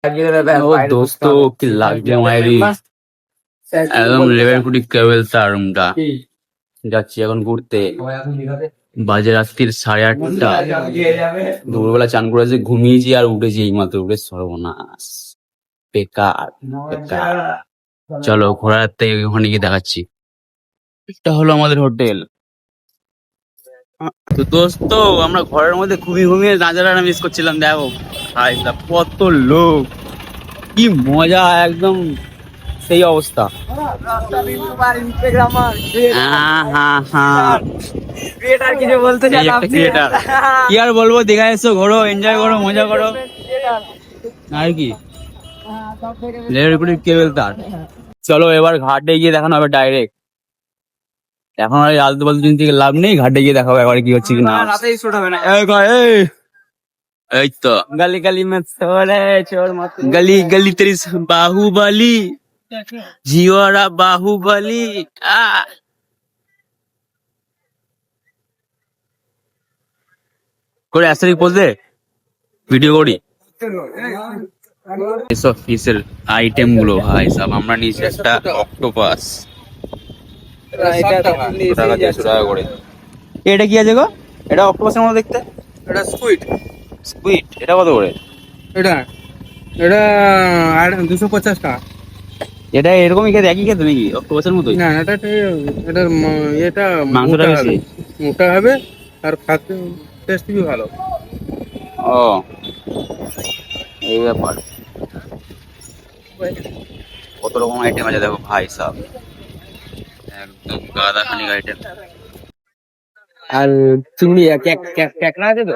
ও দোস্ত কি লাগছে মায়েরি, একদম লেভেলকুটি কেবল তার রুমটা। যাচ্ছি এখন ঘুরতে, বাজে রাত্রির 8:30। দুপুরবেলা চান করেছি, ঘুমিয়েছি আর উঠেছি এই মাত্র, উঠে সর্বনাশ, বেকার বেকার। চলো ঘোরার থেকে ওখানে গিয়ে দেখাচ্ছি। এটা হলো আমাদের হোটেল। তো দোস্ত আমরা ঘরের মধ্যে ঘুমিয়ে ঘুমিয়ে নাজারা মিস করছিলাম। দেখো ভাই কত লোক, কি মজা, একদম সেই অবস্থা। কিছু বলতে ক্রিয়েটার, কি আর বলবো, দেখা এসো, ঘোরো, এনজয় করো, মজা করো আর কি। কেবল তার। চলো এবার ঘাটে গিয়ে দেখানো হবে ডাইরেক্ট। এখন আর আলতু ফালতু জিনিস থেকে লাভ নেই, ঘাটে গিয়ে দেখাবো একবার কি হচ্ছে কি না। রাতেই শুট হবে না। এই তো গলি গলি মে ছোড়ে চোর মত, গলি গলি তেরি বাহুবলি, জিওরা বাহুবলি। করে অ্যাস্টারিক পোজ দে, ভিডিও করি। এসব ফিশের আইটেম গুলো ভাই সব আমরা নিয়েছি। একটা অক্টোপাস, টাকা 150 টাকা করে। এটা কি আছে গো? এটা অক্টোপাসের মতো দেখতে। এটা স্কুইড। স্কুইড, এটা কত করে? এটা এটা 250 টাকা। এটা এরকমই খেতে, একই খেতে নাকি অক্টোপাসের মতোই? না এটা এটা এটা মাংসটা মোটা বেশি। হবে, মোটা হবে আর খাতে টেস্ট भी ভালো। ও এই ব্যাপার। কত রকম আইটেম আছে দেখো ভাই সাব, একদম গাদা খানিক আইটেম। আর চিংড়ি ক্যাকড়া আছে তো?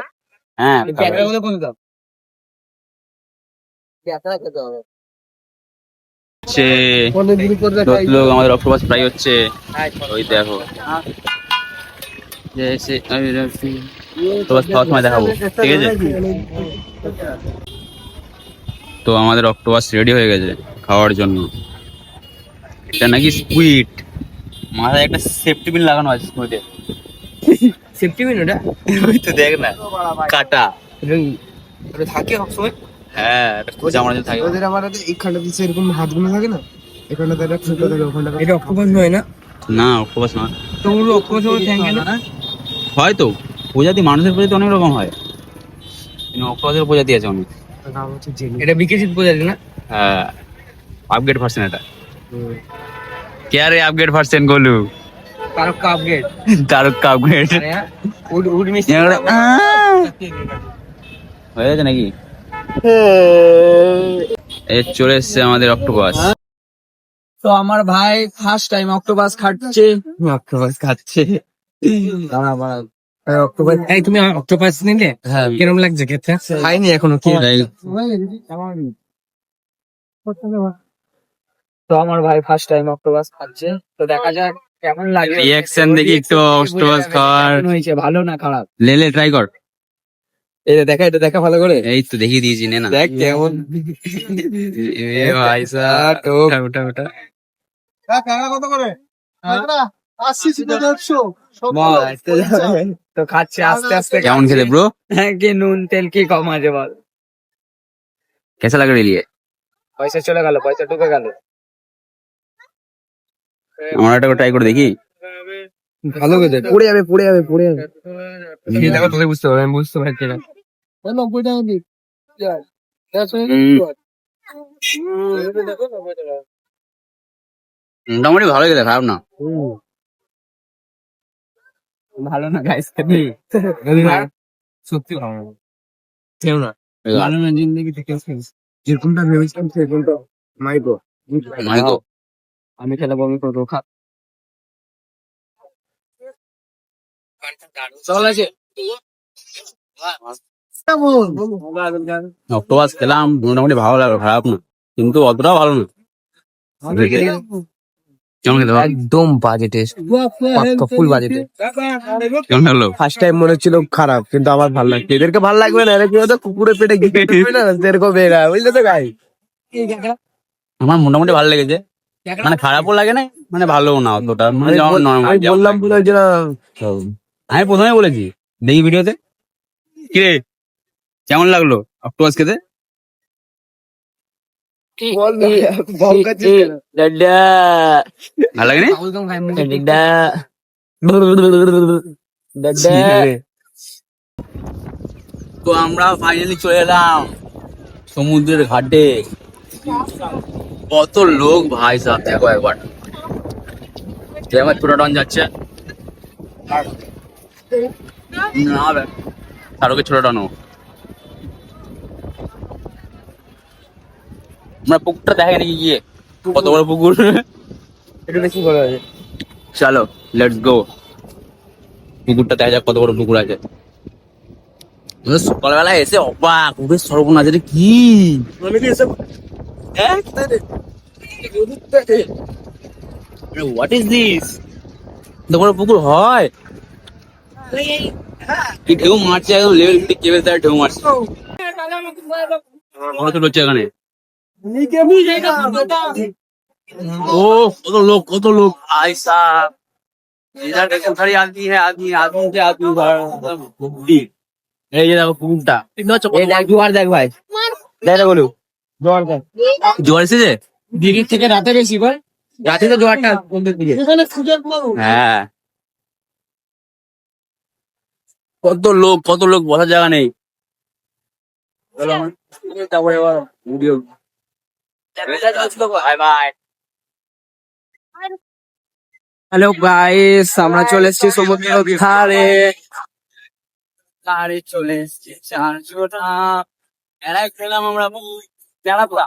হ্যাঁ ক্যাকড়া গুলো কোন দাম? ক্যাকড়া খেতে হবে। হচ্ছে লোক আমাদের অক্টোপাস ফ্রাই হচ্ছে, ওই দেখো। অক্টোপাস খাওয়ার সময় দেখাবো, ঠিক আছে? তো আমাদের অক্টোপাস রেডি হয়ে গেছে খাওয়ার জন্য। এটা নাকি স্কুইড, মাথায় একটা সেফটি পিন লাগানো আছে স্কুইডে। সেফটি পিন ওটা? ওই তো দেখ না, কাটা। ওটা থাকে সবসময়। হ্যাঁ একটা খোঁজা আমার থাকে। ওদের আবার এইখানটাতে সেরকম হাতগুলো থাকে না, এখানটাতে একটা ফুটো থাকে, ওখানটাতে। এটা অক্টোপাস নয় না? না অক্টোপাস না তো ওগুলো অক্টোপাস ওর ঠ্যাং কেন? হয়তো প্রজাতি, মানুষের প্রজাতি অনেক রকম হয়, কিন্তু অক্টোপাসের প্রজাতি আছে অনেক। এটা বিকশিত প্রজাতি না? হ্যাঁ আপগ্রেড ভার্সন এটা। কে আরে upgrade version Golu, Tarak upgrade. Tarak upgrade উড মিষ্টি হয়ে গেছে নাকি? এই চলে এসছে আমাদের অক্টোপাস। তো আমার ভাই ফার্স্ট টাইম অক্টোপাস খাচ্ছে। অক্টোপাস খাচ্ছে। দাঁড়া দাঁড়া, অক্টোপাস। এই তুমি অক্টোপাস নিলে? হ্যাঁ কিরম লাগছে খেতে? খাইনি এখনো। কি তো আমার ভাই ফার্স্ট টাইম অক্টোপাস খাচ্ছে, তো দেখা যাক কেমন লাগে। রিঅ্যাকশন দেখি একটু অক্টোপাস খাওয়ার। কেমন হয়েছে, ভালো না খারাপ? লে ট্রাই কর। এটা দেখা ভালো করে। এই তো দেখিয়ে দিয়েছি, নে না দেখ কেমন। এ ভাই সাব, ওটা ওটা ওটা কত করে? 80 তো খাচ্ছে আস্তে আস্তে। কেমন খেতে ব্রো? হ্যাঁ, কি নুন তেল কি কম আছে বল? कैसा लग रही है? পয়সা চলে গেল, পয়সা ঢুকে গেল। আমরা এটা ট্রাই করে দেখি। ভালো খেতে। পড়ে যাবে খেয়ে দেখো, তোকে বুঝতে পারবে, আমি বুঝতে পারছি না। 90 টাকা দিই। মোটামুটি ভালো খেতে, খারাপ না। ভালো না গাইস, খেতে সত্যি ভালো না। কেউ না ভালো না, জিন্দগি থেকে যেরকমটা ভেবেছিলাম সেরকমটা মাইকো মাইকো আমি খেলে বমি করবো। খা চল আছে। অক্টোপাস খেলাম, মোটামুটি ভালো লাগলো, খারাপ না, কিন্তু অতটাও ভালো না। কেমন খেতে? একদম বাজে টেস্ট, ফুল বাজে টেস্ট। কেমন লাগলো? ফার্স্ট টাইম মনে হচ্ছিল খারাপ, কিন্তু আমার ভালো লাগছে। এদেরকে ভালো লাগবে না, এরা কি হতো কুকুরের পেটে গিয়ে না এরকম বেরা, বুঝলে তো গাই। আমার মোটামুটি ভালো লেগেছে, মানে খারাপও লাগে না, মানে ভালোও না অতটা, মানে নরমাল। বললাম বলে যে আমি প্রথমে বলেছি দেখি ভিডিওতে। কিরে কেমন লাগলো অক্টোপাস খেতে? বল না, ভঙ্কাচ্ছিস কেন? দাদা ভালো লাগে না দাদা তো আমরা ফাইনালি চলে এলাম সমুদ্রের ঘাটে। কত লোক ভাই সাহেব, দেখো একবার। যে আমার ছোট ডন যাচ্ছে না বে, শাহরুখের ছোট ডনও। আমরা পুকুরটা দেখে নাকি গিয়ে, কত বড় পুকুর। একটু বেশি বড় আছে। চলো লেটস গো, পুকুরটা দেখা যাক কত বড় পুকুর আছে। সকালবেলা এসে অবাক, পুকুরের সর্বনাশ, এটা কি? আমি কি এসব হোয়াট ইজ দিস? এত বড় পুকুর হয়? কি ঢেউ মারছে, একদম লেভেল কেবল তার ঢেউ মারছে। কত হচ্ছে এখানে? ও কত লোক, কত লোক ভাই সাহেব। इधर देखो सारी आदमी है, आदमी आदमी से आदमी भर्ती। এই যে দেখো পুকুরটা, এই দেখ জোয়ার দেখ ভাই, দেখ না বলু জোয়ার দেখ। জোয়ার এসেছে। দিঘির থেকে রাতে বেশি ভাই, রাতে তো জোয়ারটা বন্ধের দিকে। হ্যাঁ, কত লোক, কত লোক, বসার জায়গা নেই। তারপরে এবার video bye bye. Hello guys, আমরা চলে এসেছি সমুদ্রের ধারে। ধারে চলে এসছে চারজোটা, এরাই খেলাম আমরা তেলাপোড়া।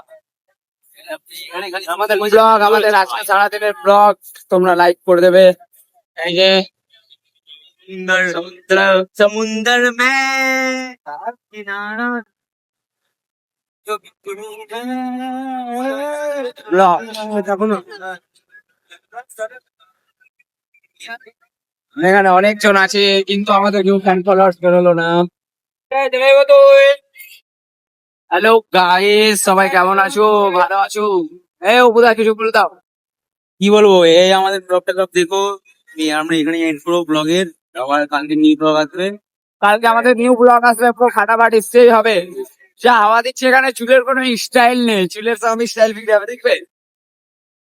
আমাদের ব্লগ, আমাদের আজকে সারাদিনের ব্লগ তোমরা লাইক করে দেবে। এই যে সমুদ্র, সমুদ্র মে কিনারা ব্লগ দেখো না, এখানে অনেকজন আছে কিন্তু আমাদের কেউ ফ্যান ফলোয়ার্স বেরোলো না। হ্যালো গাইস, সবাই কেমন আছো? ভালো আছো? এই উপদা কিছু বলে দাও। কি বলবো, এই আমাদের ব্লগটা সব দেখো। আমরা এখানে এন্ড করবো ব্লগের। আবার কালকে নিউ ব্লগ আসবে। কালকে আমাদের নিউ ব্লগ আসবে, পুরো ফাটাফাটি স্টেজ হবে। যা হাওয়া দিচ্ছে এখানে, চুলের কোনো স্টাইল নেই, চুলের সব স্টাইল ফিরে যাবে, দেখবে।